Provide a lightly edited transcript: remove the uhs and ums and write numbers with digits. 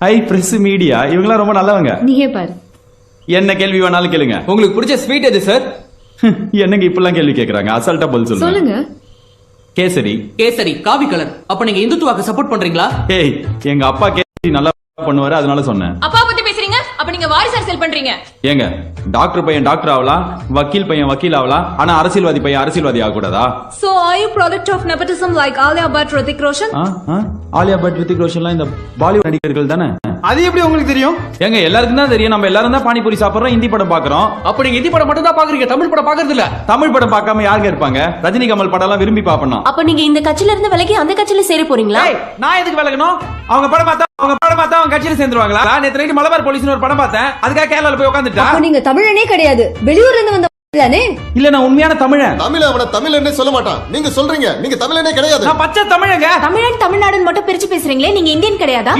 ஐ press media இவங்கலாம் ரொம்ப நல்லவங்க. நீயே பாரு. என்ன கேள்வி வேணாலும் கேளுங்க. உங்களுக்கு பிடிச்ச ஸ்வீட் எது சார்? என்னங்க இப்பெல்லாம் கேள்வி கேக்குறாங்க? அசால்ட்டா பதில் சொல்லுங்க. சொல்லுங்க. கேசரி. கேசரி காவி கலர். அப்ப நீங்க இந்துத்துவாக்கு சப்போர்ட் பண்றீங்களா? ஏய், எங்க அப்பா கேசரி நல்லா பண்ணுவாரு, அதனால சொன்னேன். அப்பா பத்தி பேசுறீங்க, அப்ப நீங்க வாரிசு அரசியல் பண்றீங்க. ஏங்க, டாக்டர் பையன் டாக்டர் ஆகலாம், வக்கீல் பையன் வக்கீல் ஆகலாம், ஆனா அரசியல்வாதி பையன் அரசியல்வாதி ஆக கூடாதா? So are you product of nepotism like Alia Bhatt, Hrithik Roshan? Alia Bhatt, Hrithik ரோஷன்லாம் இந்த பாலிவுட் நடிகர்கள் தானே? அது எப்படி உங்களுக்கு தெரியும்? ஏங்க, எல்லாருக்கும் தான் தெரியும். நம்ம எல்லாரும் தான் பானிபூரி சாப்பிடுறோம், ஹிந்தி படம் பாக்குறோம். அப்ப நீங்க ஹிந்தி படம் மட்டும் தான் பாக்குறீங்க, தமிழ் படம் பாக்குறது இல்ல. தமிழ் படம் பார்க்காம யாருங்க இருப்பாங்க? ரஜினி கமல் படம் எல்லாம் விரும்பி பாப்பணும். அப்ப நீங்க இந்த கட்சியில இருந்து விலகி அந்த கட்சியில சேர போறீங்களா? நான் எதுக்கு விலகணும்? அவங்க படம் பார்த்தா அவங்க கட்சியில சேர்ந்துருவாங்களா? நான் நேத்து நைட்டு மலபார் போலீஸ்னு ஒரு படம் பார்த்தேன், அதுக்காக கேரளால போய் உட்காந்துட்டா. அப்ப நீங்க தமிழனே கிடையாது, வெளியூர்ல இருந்து வந்த தானே? இல்ல, நான் உண்மையான தமிழன். அவன தமிழனே சொல்ல மாட்டான். நீங்க சொல்றீங்க நீங்க தமிழனே கிடையாது. நான் பச்சை தமிழங்க. தமிழன் தமிழ்நாடுன்னு மட்டும் பிரிச்சு பேசுறீங்களே, நீங்க இந்தியன் கிடையாதா?